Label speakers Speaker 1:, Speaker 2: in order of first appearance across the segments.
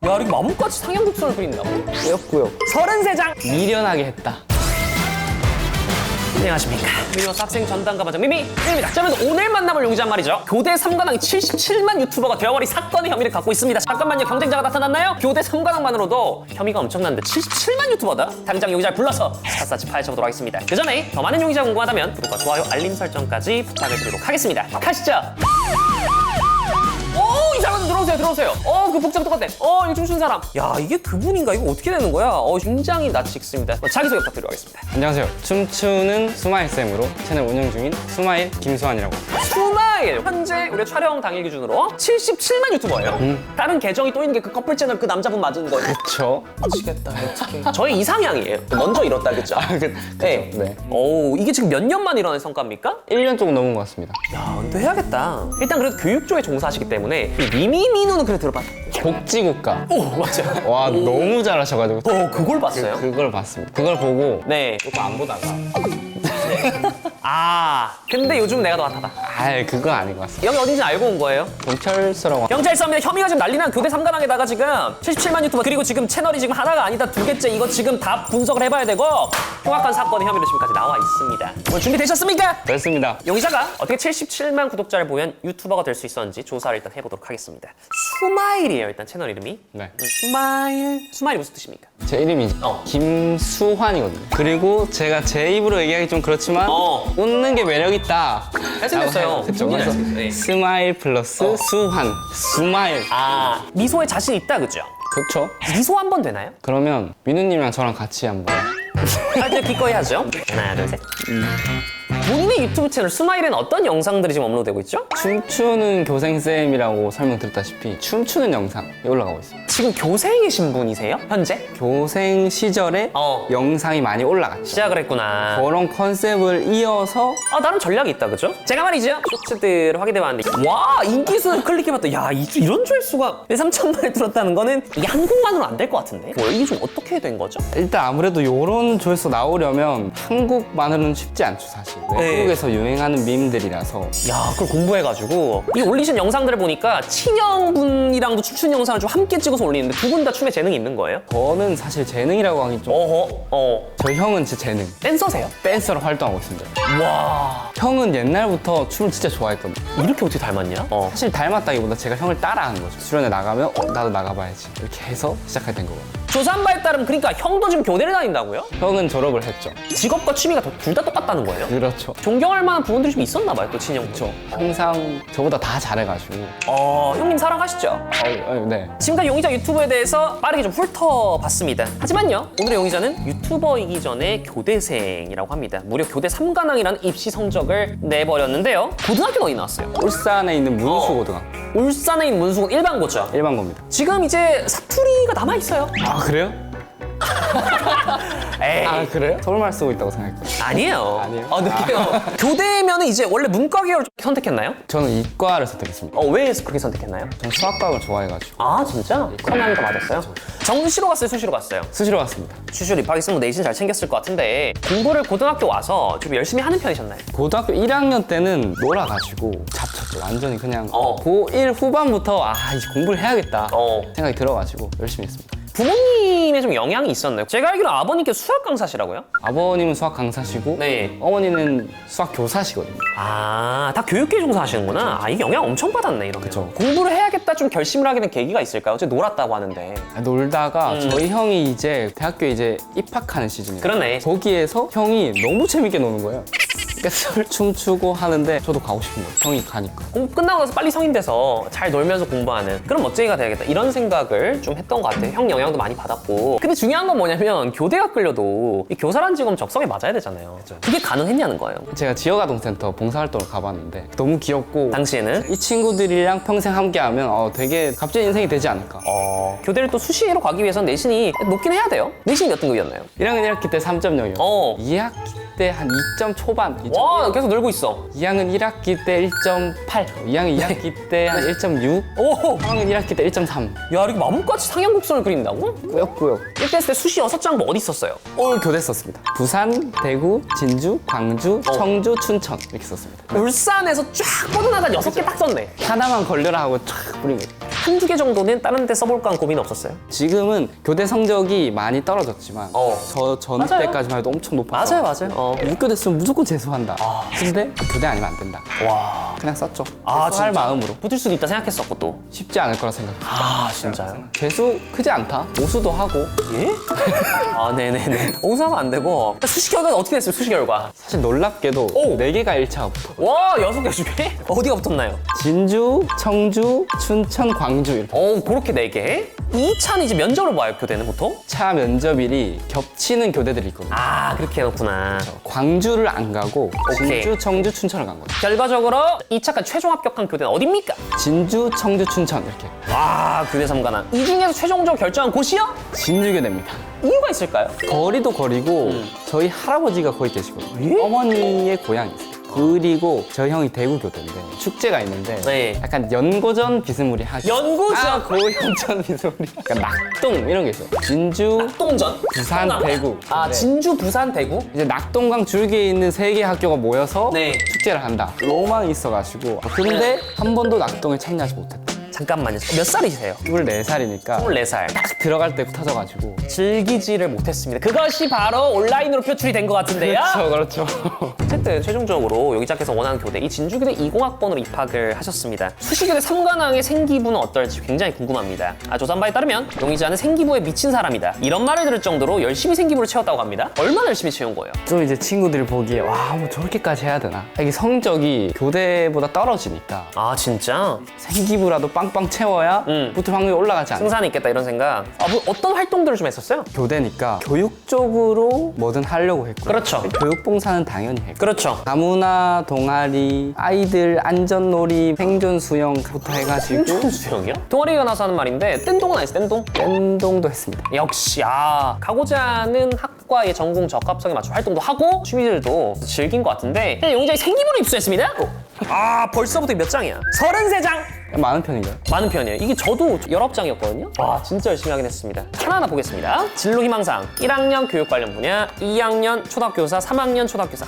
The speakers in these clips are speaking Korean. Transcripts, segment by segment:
Speaker 1: 야, 이렇게 마법같이 상향곡선을 그린다고?
Speaker 2: 꾸역꾸역
Speaker 1: 33장!
Speaker 2: 미련하게 했다.
Speaker 1: 안녕하십니까. 미니버스 학생 전담 가반장 미미입니다. 자, 그래서 오늘 만나볼 용의자는 말이죠. 교대 3관왕이 77만 유튜버가 되어버린 사건의 혐의를 갖고 있습니다. 잠깐만요. 경쟁자가 나타났나요? 교대 3관왕만으로도 혐의가 엄청난데 77만 유튜버다? 당장 용의자를 불러서 샅샅이 파헤쳐보도록 하겠습니다. 그 전에 더 많은 용의자 궁금하다면 구독과 좋아요, 알림 설정까지 부탁을 드리도록 하겠습니다. 가시죠. 이 사람 들어오세요. 그 복장 똑같네. 이거 춤춘 사람. 야, 이게 그분인가? 이거 어떻게 되는 거야? 굉장히 낯이 익습니다. 자기소개 부탁드리도록 하겠습니다.
Speaker 2: 안녕하세요. 춤추는 스마일쌤으로 채널 운영 중인 스마일 김수환이라고 합니다.
Speaker 1: 스마일! 현재 우리 촬영 당일 기준으로 77만 유튜버예요. 다른 계정이 또 있는 게 그 커플 채널 그 남자분 맞은 거예요.
Speaker 2: 그쵸?
Speaker 1: 미치겠다, 어떡해. 저의 이상향이에요. 먼저 이뤘다, 그쵸? 네.
Speaker 2: 네.
Speaker 1: 이게 지금 몇 년 만에 일어난 성과입니까?
Speaker 2: 1년 조금 넘은 것 같습니다.
Speaker 1: 야, 은퇴해야겠다. 일단 그래도 교육 쪽에 종사하시기 때문에 이 미미민우는 그래 들어봤다.
Speaker 2: 복지국가.
Speaker 1: 오, 맞아요.
Speaker 2: 와, 너무 잘하셔가지고.
Speaker 1: 그걸 봤어요?
Speaker 2: 그걸 봤습니다. 그걸 보고
Speaker 1: 네.
Speaker 2: 조금 안 보다가.
Speaker 1: 근데 요즘 내가 더 핫하다.
Speaker 2: 그건 아닌 것 같습니다.
Speaker 1: 여기 어딘지 알고 온 거예요?
Speaker 2: 경찰서라고.
Speaker 1: 경찰서입니다. 혐의가 지금 난리난 교대 3관왕에다가 지금 77만 유튜버 그리고 지금 채널이 지금 하나가 아니다 두 개째 이거 지금 다 분석을 해봐야 되고 흉악한 사건의 혐의로 지금까지 나와 있습니다. 오늘 준비되셨습니까?
Speaker 2: 됐습니다.
Speaker 1: 용의자가 어떻게 77만 구독자를 보면 유튜버가 될 수 있었는지 조사를 일단 해보도록 하겠습니다. 스마일이에요 일단 채널 이름이.
Speaker 2: 네.
Speaker 1: 스마일이 무슨 뜻입니까?
Speaker 2: 제 이름이 김수환이거든요. 그리고 제가 제 입으로 얘기하기 좀 그렇지만 웃는 게 매력있다.
Speaker 1: 잘생겼어요.
Speaker 2: 그쵸? 그래서
Speaker 1: 네.
Speaker 2: 스마일 플러스 수환. 스마일.
Speaker 1: 미소에 자신 있다 그죠?
Speaker 2: 그렇죠?
Speaker 1: 미소 한 번 되나요?
Speaker 2: 그러면 민우님이랑 저랑 같이 한번.
Speaker 1: 할 때 기꺼이 하죠. 하나 둘 셋. 본인의 유튜브 채널 스마일에는 어떤 영상들이 지금 업로드되고 있죠?
Speaker 2: 춤추는 교생쌤이라고 설명드렸다시피 춤추는 영상이 올라가고 있습니다.
Speaker 1: 지금 교생이신 분이세요? 현재?
Speaker 2: 교생 시절에 영상이 많이 올라갔죠.
Speaker 1: 시작을 했구나.
Speaker 2: 그런 컨셉을 이어서
Speaker 1: 나름 전략이 있다 그죠? 제가 말이죠 쇼츠들을 확인해봤는데 와 인기수 클릭해봤다. 야 이런 조회수가 3천만에 들었다는 거는 이게 한국만으로 안 될 것 같은데 이게 좀 어떻게 된 거죠?
Speaker 2: 일단 아무래도 이런 조회수 나오려면 한국만으로는 쉽지 않죠 사실. 외국에서 유행하는 밈들이라서.
Speaker 1: 야 그걸 공부해가지고 이 올리신 영상들을 보니까 친형분이랑도 춤추는 영상을 좀 함께 찍어서 올리는데 두 분 다 춤에 재능이 있는 거예요?
Speaker 2: 저는 사실 재능이라고 하기 좀. 저희 형은 제 재능.
Speaker 1: 댄서세요?
Speaker 2: 댄서로 활동하고 있습니다.
Speaker 1: 와
Speaker 2: 형은 옛날부터 춤을 진짜 좋아했거든요.
Speaker 1: 이렇게 어떻게 닮았냐?
Speaker 2: 사실 닮았다기보다 제가 형을 따라하는 거죠. 수련회 나가면 나도 나가봐야지 이렇게 해서 시작하게 된 거거든요.
Speaker 1: 조사한 바에 따르면 그러니까 형도 지금 교대를 다닌다고요?
Speaker 2: 형은 졸업을 했죠.
Speaker 1: 직업과 취미가 둘 다 똑같다는 거예요?
Speaker 2: 그렇죠.
Speaker 1: 존경할 만한 부분들이 좀 있었나 봐요 또 친형.
Speaker 2: 그렇죠. 항상 저보다 다 잘해가지고.
Speaker 1: 형님 사랑하시죠?
Speaker 2: 네.
Speaker 1: 지금까지 용의자 유튜버에 대해서 빠르게 좀 훑어봤습니다. 하지만요, 오늘의 용의자는 유튜버이기 전에 교대생이라고 합니다. 무려 교대 3관왕이라는 입시 성적을 내버렸는데요. 고등학교는 어디 나왔어요?
Speaker 2: 울산에 있는 문수고등학교.
Speaker 1: 울산에 있는 문수고 일반고죠.
Speaker 2: 일반고입니다.
Speaker 1: 지금 이제 사투리가 남아있어요.
Speaker 2: 그래요?
Speaker 1: 에이.
Speaker 2: 그래요? 서울말 쓰고 있다고 생각했거든요.
Speaker 1: 아니에요.
Speaker 2: 아니에요?
Speaker 1: 느껴요. 교대면은 이제 원래 문과 계열 선택했나요?
Speaker 2: 저는 이과를 선택했습니다.
Speaker 1: 왜 그렇게 선택했나요?
Speaker 2: 전 수학과를 좋아해가지고.
Speaker 1: 진짜? 선하니까 맞았어요? 정시로 갔어요? 수시로 갔어요?
Speaker 2: 수시로 갔습니다.
Speaker 1: 수시로 입학했으면 내신 잘 챙겼을 것 같은데 공부를 고등학교 와서 좀 열심히 하는 편이셨나요?
Speaker 2: 고등학교 1학년 때는 놀아가지고 잡쳤죠. 완전히 그냥 고1 후반부터 이제 공부를 해야겠다 생각이 들어가지고 열심히 했습니다.
Speaker 1: 부모님의 좀 영향이 있었나요? 제가 알기로 아버님께서 수학 강사시라고요?
Speaker 2: 아버님은 수학 강사시고
Speaker 1: 네.
Speaker 2: 어머니는 수학 교사시거든요.
Speaker 1: 다 교육계 종사하시는구나. 이게 영향 엄청 받았네 이러면.
Speaker 2: 그쵸.
Speaker 1: 공부를 해야겠다 좀 결심을 하게 된 계기가 있을까요? 어제 놀았다고 하는데.
Speaker 2: 놀다가 저희 형이 이제 대학교에 이제 입학하는 시즌이에요.
Speaker 1: 그러네.
Speaker 2: 거기에서 형이 너무 재밌게 노는 거예요. 그래서 춤추고 하는데 저도 가고 싶은 거예요. 형이 가니까.
Speaker 1: 공부 끝나고 나서 빨리 성인 돼서 잘 놀면서 공부하는 그런 멋쟁이가 돼야겠다 이런 생각을 좀 했던 것 같아요. 형 영향도 많이 받았고. 근데 중요한 건 뭐냐면 교대가 끌려도 이 교사라는 직업은 적성에 맞아야 되잖아요. 그게 가능했냐는 거예요.
Speaker 2: 제가 지역아동센터 봉사활동을 가봤는데 너무 귀엽고
Speaker 1: 당시에는
Speaker 2: 이 친구들이랑 평생 함께하면 되게 값진 인생이 되지 않을까.
Speaker 1: 교대를 또 수시로 가기 위해서는 내신이 높긴 해야 돼요. 내신이 몇 등급이었나요?
Speaker 2: 1학년 1학기 때 3.0이요. 2학기 때 한 2점 초반.
Speaker 1: 와 계속 늘고 있어.
Speaker 2: 2학년 1학기 때 1.8, 2학년 2학기 때 한 1.6, 3학년 1학기 때 1.3.
Speaker 1: 야 이렇게 마법같이 상향곡선을 그린다고?
Speaker 2: 꾸역꾸역.
Speaker 1: 1대 했을 때 수시 6장 뭐 어디 있었어요?
Speaker 2: 올 교대 썼습니다. 부산, 대구, 진주, 광주, 청주, 춘천 이렇게 썼습니다.
Speaker 1: 울산에서 쫙 뻗어나간 6개 딱 썼네.
Speaker 2: 하나만 걸려라 하고 쫙 뿌린 거예요.
Speaker 1: 한두 개 정도는 다른 데 써볼까 하는 고민 없었어요?
Speaker 2: 지금은 교대 성적이 많이 떨어졌지만 저 전
Speaker 1: 맞아요.
Speaker 2: 때까지만 해도 엄청 높았어.
Speaker 1: 맞아요.
Speaker 2: 6교대 쓰면 무조건 재수한다. 근데 교대 아니면 안 된다.
Speaker 1: 와.
Speaker 2: 그냥 썼죠.
Speaker 1: 아,
Speaker 2: 재수할
Speaker 1: 진짜?
Speaker 2: 마음으로.
Speaker 1: 붙을 수도 있다 생각했었고 또.
Speaker 2: 쉽지 않을 거라 생각했어요.
Speaker 1: 진짜요?
Speaker 2: 재수 크지 않다. 모수도 하고.
Speaker 1: 예? 아, 네네네. 옹수하면 안 되고. 수시 결과는 어떻게 됐어요, 수시 결과?
Speaker 2: 사실 놀랍게도
Speaker 1: 오!
Speaker 2: 4개가 1차가 붙어.
Speaker 1: 와, 6개 중에? 어디가 붙었나요?
Speaker 2: 진주, 청주, 춘천, 광주 이렇게.
Speaker 1: 그렇게 4개. 2차는 이제 면접을 봐요, 교대는 보통?
Speaker 2: 차 면접일이 겹치는 교대들이 있거든요.
Speaker 1: 아, 그렇게 해놓구나.
Speaker 2: 광주를 안 가고
Speaker 1: 오케이.
Speaker 2: 진주, 청주, 춘천을 간 거예요.
Speaker 1: 결과적으로 2차까지 최종 합격한 교대는 어딥니까?
Speaker 2: 진주, 청주, 춘천 이렇게.
Speaker 1: 와, 교대 3관왕. 이 중에서 최종적으로 결정한 곳이요?
Speaker 2: 진주교대입니다.
Speaker 1: 이유가 있을까요?
Speaker 2: 거리도 거리고 저희 할아버지가 거기 계시거든요. 어머니의 고향이세요. 그리고 저희 형이 대구 교대인데 축제가 있는데
Speaker 1: 네.
Speaker 2: 약간 연고전 비스무리하게.
Speaker 1: 연고전?
Speaker 2: 고연전 비스무리. 약간 낙동 이런 게 있어요. 진주,
Speaker 1: 낙동전?
Speaker 2: 부산, 대구.
Speaker 1: 아,
Speaker 2: 네.
Speaker 1: 진주, 부산, 대구?
Speaker 2: 이제 낙동강 줄기에 있는 3개 학교가 모여서
Speaker 1: 네.
Speaker 2: 축제를 한다. 로망이 있어가지고. 근데 한 번도 낙동에 참여하지 못했다.
Speaker 1: 잠깐만요. 몇 살이세요?
Speaker 2: 24살이니까
Speaker 1: 24살.
Speaker 2: 딱 들어갈 때 터져가지고.
Speaker 1: 즐기지를 못했습니다. 그것이 바로 온라인으로 표출이 된 것 같은데요?
Speaker 2: 그렇죠.
Speaker 1: 어쨌든 최종적으로 여기 시작해서 원하는 교대, 이 진주교대 20학번으로 입학을 하셨습니다. 수시교대 3관왕의 생기부는 어떨지 굉장히 궁금합니다. 조사한 바에 따르면 용의자는 생기부에 미친 사람이다. 이런 말을 들을 정도로 열심히 생기부를 채웠다고 합니다. 얼마나 열심히 채운 거예요?
Speaker 2: 좀 이제 친구들이 보기에 와, 뭐 저렇게까지 해야 되나? 이게 성적이 교대보다 떨어지니까
Speaker 1: 아, 진짜?
Speaker 2: 생기부라도 빵빵 채워야 붙을 확률이 올라가지 않나?
Speaker 1: 승산이 있겠다 이런 생각. 뭐 어떤 활동들을 좀 했었어요?
Speaker 2: 교대니까 교육적으로 뭐든 하려고 했고.
Speaker 1: 그렇죠.
Speaker 2: 교육봉사는 당연히 했고.
Speaker 1: 그렇죠.
Speaker 2: 다문화 동아리, 아이들 안전놀이, 생존 수영부터 해가지고
Speaker 1: 생존 수영이요? 동아리가 나서 하는 말인데 뗀동은 아니었어, 뗀동?
Speaker 2: 밴동도 했습니다.
Speaker 1: 역시 가고자 하는 학과의 전공 적합성에 맞춘 활동도 하고 취미들도 즐긴 것 같은데 용의자의 생기부로 입수했습니다. 벌써부터 몇 장이야? 33장!
Speaker 2: 많은 편인가요?
Speaker 1: 많은 편이에요. 이게 저도 19장이었거든요. 와, 진짜 열심히 하긴 했습니다. 하나하나 보겠습니다. 진로 희망사항. 1학년 교육 관련 분야, 2학년 초등학교사, 3학년 초등학교사.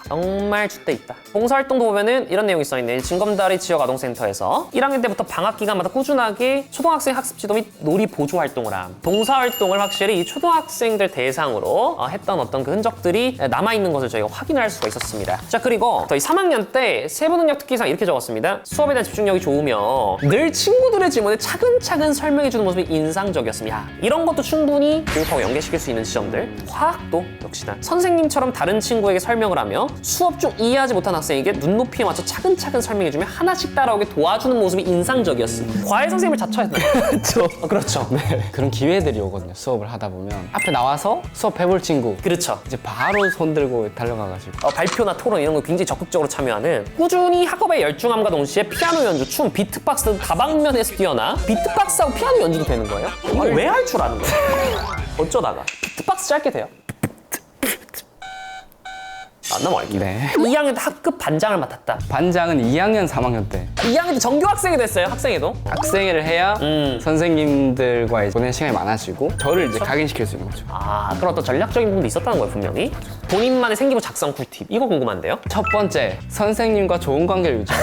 Speaker 1: 정말 줏대 있다. 봉사활동도 보면은 이런 내용이 써있네. 진검다리 지역아동센터에서 1학년 때부터 방학 기간마다 꾸준하게 초등학생 학습 지도 및 놀이 보조 활동을 함. 봉사활동을 확실히 이 초등학생들 대상으로 했던 어떤 그 흔적들이 남아있는 것을 저희가 확인할 수가 있었습니다. 자, 그리고 저희 3학년 때 세부능력 특기상 이렇게 적었습니다. 수업에 대한 집중력이 좋으며 늘 친구들의 질문에 차근차근 설명해주는 모습이 인상적이었습니다. 이런 것도 충분히 교육하고 연계시킬 수 있는 지점들. 화학도 역시나 선생님처럼 다른 친구에게 설명을 하며 수업 중 이해하지 못한 학생에게 눈높이에 맞춰 차근차근 설명해주며 하나씩 따라오게 도와주는 모습이 인상적이었습니다. 과외 선생님을 자처했나요?
Speaker 2: 그렇죠.
Speaker 1: 그렇죠.
Speaker 2: 네. 그런 기회들이 오거든요. 수업을 하다 보면 앞에 나와서 수업 해볼 친구
Speaker 1: 그렇죠.
Speaker 2: 이제 바로 손 들고 달려가가지고
Speaker 1: 발표나 토론 이런 거 굉장히 적극적으로 참여하는 꾸준히 학업에 열중함과 동시에 피아노 연주, 춤, 비트박스 등 다방면에서 뛰어나 비트박스하고 피아노 연주도 되는 거예요? 이거 왜 할 줄 아는 거예요? 어쩌다가 비트박스 짧게 돼요? 안 넘어갈게요.
Speaker 2: 네.
Speaker 1: 2학년 때 학급 반장을 맡았다.
Speaker 2: 반장은 2학년, 3학년 때
Speaker 1: 2학년 때 전교 학생이 됐어요, 학생회도.
Speaker 2: 학생회를 해야 선생님들과 보내는 시간이 많아지고 저를 이제 각인시킬 수 있는 거죠.
Speaker 1: 그런 어떤 전략적인 부분도 있었다는 거예요, 분명히. 본인만의 생기부 작성 꿀팁. 이거 궁금한데요?
Speaker 2: 첫 번째, 선생님과 좋은 관계를 유지해요.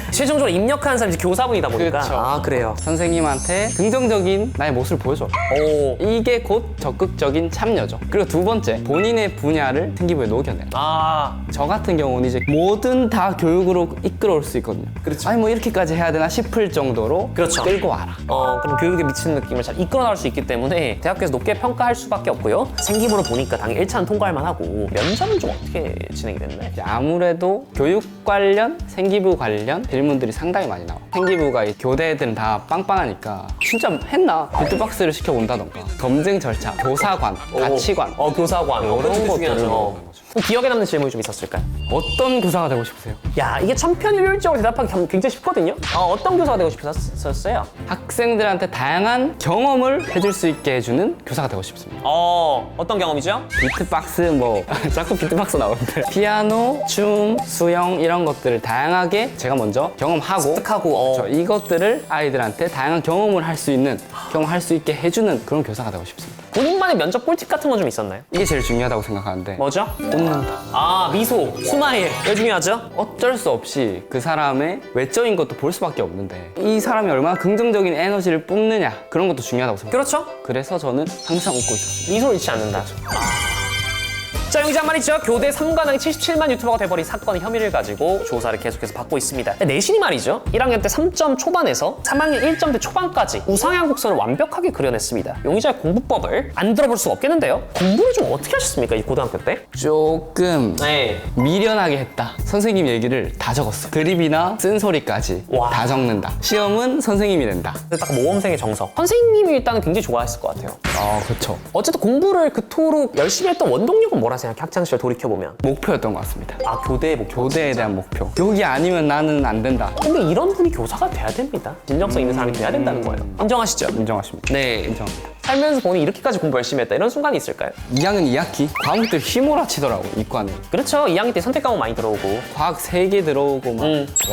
Speaker 1: 최종적으로 입력하는 사람이 이제 교사분이다 보니까.
Speaker 2: 그렇죠.
Speaker 1: 그래요.
Speaker 2: 선생님한테 긍정적인 나의 모습을 보여줘.
Speaker 1: 오.
Speaker 2: 이게 곧 적극적인 참여죠. 그리고 두 번째, 본인의 분야를 생기부에 녹여내라.
Speaker 1: 아,
Speaker 2: 저 같은 경우는 이제 뭐든 다 교육으로 이끌어올 수 있거든요.
Speaker 1: 그렇죠.
Speaker 2: 아니 뭐 이렇게까지 해야 되나 싶을 정도로
Speaker 1: 그렇죠.
Speaker 2: 끌고 와라.
Speaker 1: 그럼 교육에 미치는 느낌을 잘 이끌어 나갈 수 있기 때문에 대학교에서 높게 평가할 수밖에 없고요. 생기부로 보니까 당연히 1차는 통과할 만하고 면접은 좀 어떻게 진행이 됐나요?
Speaker 2: 이제 아무래도 교육 관련, 생기부 관련 질문들이 상당히 많이 나와. 생기부가 이 교대 애들은 다 빵빵하니까 진짜 했나? 비트박스를 시켜본다던가 검증 절차, 교사관, 가치관
Speaker 1: 교사관.
Speaker 2: 이런
Speaker 1: 그것도
Speaker 2: 것들을
Speaker 1: 중요하죠.
Speaker 2: 물어보는 거죠.
Speaker 1: 그럼 기억에 남는 질문이 좀 있었을까요?
Speaker 2: 어떤 교사가 되고 싶으세요?
Speaker 1: 야, 이게 천편일률적으로 대답하기 굉장히 쉽거든요? 어떤 교사가 되고 싶으셨어요?
Speaker 2: 학생들한테 다양한 경험을 해줄 수 있게 해주는 교사가 되고 싶습니다.
Speaker 1: 어떤 경험이죠?
Speaker 2: 비트박스 뭐 자꾸 비트박스 나오는데 피아노, 춤, 수영 이런 것들을 다양하게 제가 먼저 경험하고
Speaker 1: 습득하고,
Speaker 2: 이것들을 아이들한테 다양한 경험을 할 수 있는 경험할 수 있게 해주는 그런 교사가 되고 싶습니다.
Speaker 1: 본인만 나만의 면접 꿀팁 같은 건 좀 있었나요?
Speaker 2: 이게 제일 중요하다고 생각하는데
Speaker 1: 뭐죠?
Speaker 2: 웃는다.
Speaker 1: 아, 미소, 스마일. 왜 중요하죠?
Speaker 2: 어쩔 수 없이 그 사람의 외적인 것도 볼 수밖에 없는데 이 사람이 얼마나 긍정적인 에너지를 뿜느냐 그런 것도 중요하다고 생각해요.
Speaker 1: 그렇죠?
Speaker 2: 그래서 저는 항상 웃고 있었습니다.
Speaker 1: 미소를 잃지 않는다. 자, 용의자 말이죠. 교대 3관왕이 77만 유튜버가 돼버린 사건의 혐의를 가지고 조사를 계속해서 받고 있습니다. 내신이 말이죠. 1학년 때 3점 초반에서 3학년 1점대 초반까지 우상향 곡선을 완벽하게 그려냈습니다. 용의자의 공부법을 안 들어볼 수가 없겠는데요. 공부를 좀 어떻게 하셨습니까? 이 고등학교 때?
Speaker 2: 조금
Speaker 1: 네.
Speaker 2: 미련하게 했다. 선생님 얘기를 다 적었어. 드립이나 쓴소리까지
Speaker 1: 와.
Speaker 2: 다 적는다. 시험은 선생님이 낸다.
Speaker 1: 딱 모범생의 정석. 선생님이 일단은 굉장히 좋아했을 것 같아요.
Speaker 2: 그쵸.
Speaker 1: 어쨌든 공부를 그토록 열심히 했던 원동력은 뭐라 생각해? 학창시절 돌이켜보면.
Speaker 2: 목표였던 것 같습니다.
Speaker 1: 아, 교대의 목표.
Speaker 2: 교대에 대한 목표. 여기 아니면 나는 안 된다.
Speaker 1: 근데 이런 분이 교사가 돼야 됩니다. 진정성 있는 사람이 돼야 된다는 거예요. 인정하시죠?
Speaker 2: 인정하십니다.
Speaker 1: 네.
Speaker 2: 인정합니다.
Speaker 1: 살면서 본인이 이렇게까지 공부 열심히 했다. 이런 순간이 있을까요?
Speaker 2: 2학년 2학기 과목들 휘몰아치더라고 이과는.
Speaker 1: 그렇죠. 2학년 때 선택 과목 많이 들어오고.
Speaker 2: 과학 3개 들어오고 막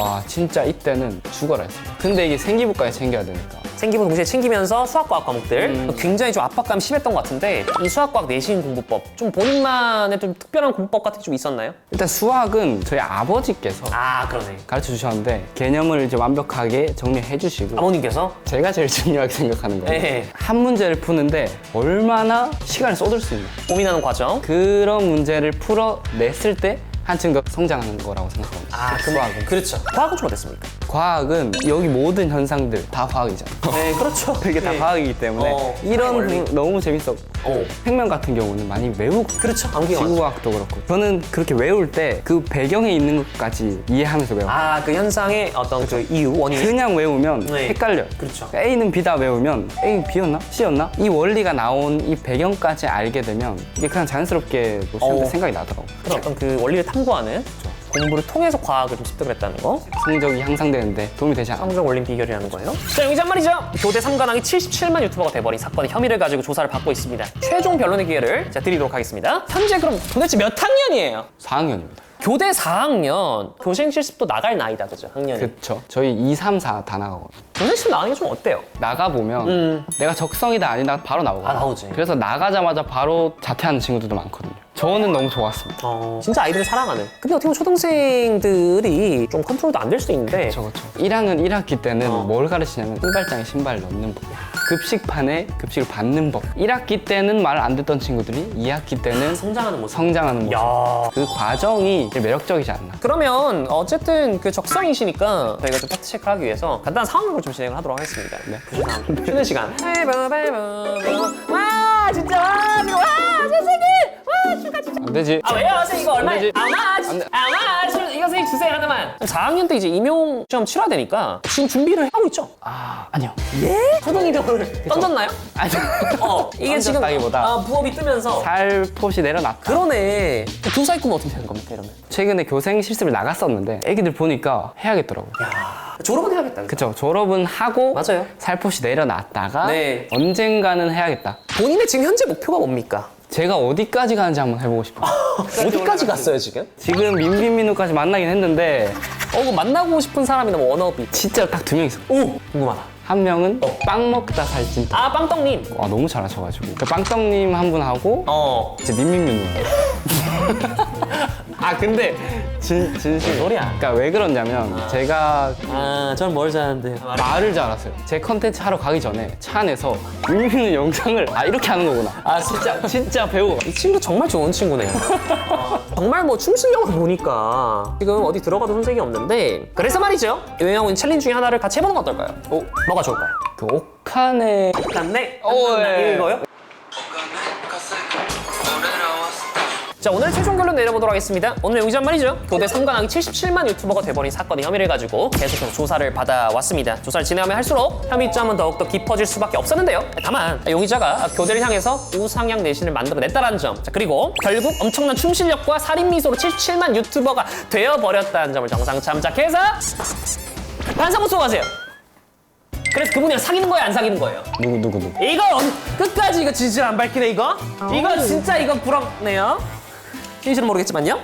Speaker 2: 와 진짜 이때는 죽어라 했습니다. 근데 이게 생기부까지 챙겨야 되니까
Speaker 1: 생기부 동시에 챙기면서 수학과학 과목들 굉장히 좀 압박감이 심했던 것 같은데 이 수학과학 내신 공부법 좀 본인만의 좀 특별한 공부법 같은 게 좀 있었나요?
Speaker 2: 일단 수학은 저희 아버지께서
Speaker 1: 아, 그러네.
Speaker 2: 가르쳐 주셨는데 개념을 이제 완벽하게 정리해 주시고
Speaker 1: 아버님께서?
Speaker 2: 제가 제일 중요하게 생각하는 거예요.
Speaker 1: 네.
Speaker 2: 한 문제를 푸는데 얼마나 시간을 쏟을 수 있나
Speaker 1: 고민하는 과정.
Speaker 2: 그런 문제를 풀어냈을 때 한층 더 성장하는 거라고 생각합니다. 수학은.
Speaker 1: 그렇죠. 과학은 좀 어땠습니까?
Speaker 2: 과학은 여기 모든 현상들 다 과학이잖아요.
Speaker 1: 네, 그렇죠.
Speaker 2: 이게 다 과학이기 때문에 이런
Speaker 1: 원리.
Speaker 2: 너무 재밌었고 생명 같은 경우는 많이 외우고
Speaker 1: 그렇죠. 암기가 많죠.
Speaker 2: 지구과학도 그렇고 저는 그렇게 외울 때 그 배경에 있는 것까지 이해하면서 외워요.
Speaker 1: 아, 그 현상의 어떤 그 이유, 원인.
Speaker 2: 그냥 외우면
Speaker 1: 네.
Speaker 2: 헷갈려요.
Speaker 1: 그렇죠.
Speaker 2: A는 B다 외우면 A B였나? C였나? 이 원리가 나온 이 배경까지 알게 되면 이게 그냥 자연스럽게 뭐 시험 때 생각이 나더라고요.
Speaker 1: 그래서 어떤 그 원리를 탐구하는 공부를 통해서 과학을 좀 습득을 했다는 거.
Speaker 2: 성적이 향상되는데 도움이 되지 않아요.
Speaker 1: 성적 올림 비결이라는 거예요. 자, 용의자 말이죠. 교대 3관왕이 77만 유튜버가 돼버린 사건의 혐의를 가지고 조사를 받고 있습니다. 최종 변론의 기회를 드리도록 하겠습니다. 현재 그럼 도대체 몇 학년이에요?
Speaker 2: 4학년입니다.
Speaker 1: 교대 4학년. 교생 실습도 나갈 나이다, 그죠? 학년이.
Speaker 2: 그쵸. 저희 2, 3, 4 다 나가거든요.
Speaker 1: 교생 실습 나가는 게 좀 어때요?
Speaker 2: 나가보면 내가 적성이다 아니다 바로 나오거든요.
Speaker 1: 아, 나오지.
Speaker 2: 그래서 나가자마자 바로 자퇴하는 친구들도 많거든요. 저는 너무 좋았습니다.
Speaker 1: 진짜 아이들을 사랑하는. 근데 어떻게 보면 초등생들이 좀 컨트롤도 안 될 수도 있는데.
Speaker 2: 그렇죠. 1학년 1학기 때는 뭘 가르치냐면 신발장에 신발 넣는 법, 급식판에 급식을 받는 법. 1학기 때는 말 안 듣던 친구들이 2학기 때는
Speaker 1: 성장하는 모습.
Speaker 2: 성장하는 모습.
Speaker 1: 야.
Speaker 2: 그 과정이 제일 매력적이지 않나.
Speaker 1: 그러면 어쨌든 그 적성이시니까 저희가 좀 팩트 체크를 하기 위해서 간단한 상황극을 좀 진행을 하도록 하겠습니다. 네. 쉬는 시간. 와, 진짜 와, 지금 와, 선생님, 와, 슈가 진짜.
Speaker 2: 안 되지.
Speaker 1: 아, 왜요, 선생님 이거 얼마?
Speaker 2: 안 되지. 안 돼.
Speaker 1: 이거 선생님 주세요 하나만. 4학년 때 이제 임용 시험 치러야 되니까 지금 준비를 하고 있죠.
Speaker 2: 아니요.
Speaker 1: 초등이동을 던졌나요?
Speaker 2: 아니요.
Speaker 1: 이게 지금
Speaker 2: 던졌다기보다
Speaker 1: 부업이 뜨면서.
Speaker 2: 살포시 내려놨다.
Speaker 1: 그러네. 교사의 꿈은 어떻게 되는 겁니까, 이러면?
Speaker 2: 최근에 교생 실습을 나갔었는데 애기들 보니까 해야겠더라고요.
Speaker 1: 졸업은 해야겠다.
Speaker 2: 그쵸. 졸업은 하고
Speaker 1: 맞아요.
Speaker 2: 살포시 내려놨다가
Speaker 1: 네.
Speaker 2: 언젠가는 해야겠다.
Speaker 1: 본인의 지금 현재 목표가 뭡니까?
Speaker 2: 제가 어디까지 가는지 한번 해보고 싶어요.
Speaker 1: 어디까지 갔어요, 지금?
Speaker 2: 지금 민빈민우까지 만나긴 했는데
Speaker 1: 그 만나고 싶은 사람이나 뭐 워너비.
Speaker 2: 진짜 딱 2명 있어.
Speaker 1: 오! 궁금하다.
Speaker 2: 한 명은 빵 먹다 살찐.
Speaker 1: 아, 빵떡님.
Speaker 2: 와 너무 잘하셔가지고 그 빵떡님 한 분 하고
Speaker 1: 네.
Speaker 2: 이제 민민민우. 아 근데 진심
Speaker 1: 소리야.
Speaker 2: 그러니까 왜 그러냐면 제가
Speaker 1: 전 뭘 잘하는데.
Speaker 2: 말을 잘하세요. 제 컨텐츠 하러 가기 전에 차 안에서 민민우 영상을 이렇게 하는 거구나. 진짜 배우고.
Speaker 1: 이 친구 정말 좋은 친구네요. 정말 뭐 춤실력을 보니까 지금 어디 들어가도 손색이 없는데 그래서 말이죠. 유행하고 있는 챌린지 중에 하나를 같이 해보는 건 어떨까요? 뭐가 좋을까요?
Speaker 2: 그 옥한의
Speaker 1: 맞네?
Speaker 2: 예.
Speaker 1: 이거요? 자, 오늘 최종 결론 내려보도록 하겠습니다. 오늘 용의자 말이죠. 교대 3관왕이 77만 유튜버가 돼버린 사건의 혐의를 가지고 계속해서 조사를 받아왔습니다. 조사를 진행하면 할수록 혐의점은 더욱더 깊어질 수밖에 없었는데요. 다만 용의자가 교대를 향해서 우상향 내신을 만들어냈다는 점, 자, 그리고 결국 엄청난 춤 실력과 살인 미소로 77만 유튜버가 되어버렸다는 점을 정상 참작해서 반성 소송하세요. 그래서 그분이랑 사귀는 거예요, 안 사귀는 거예요?
Speaker 2: 누구
Speaker 1: 이거 끝까지 이거 진실 안 밝히네, 이거? 이거 진짜 이거 부럽네요. 진실은 모르겠지만요.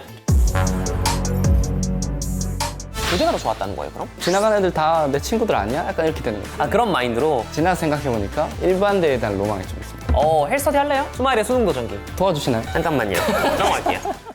Speaker 1: 교대가 더 좋았다는 거예요, 그럼?
Speaker 2: 지나가는 애들 다 내 친구들 아니야? 약간 이렇게 되는 거예요.
Speaker 1: 그런 마인드로.
Speaker 2: 지나서 생각해보니까 일반대에 대한 로망이 좀 있습니다.
Speaker 1: 헬스터디 할래요? 스마일의 수능 도전기.
Speaker 2: 도와주시나요?
Speaker 1: 잠깐만요. 넘어갈게요.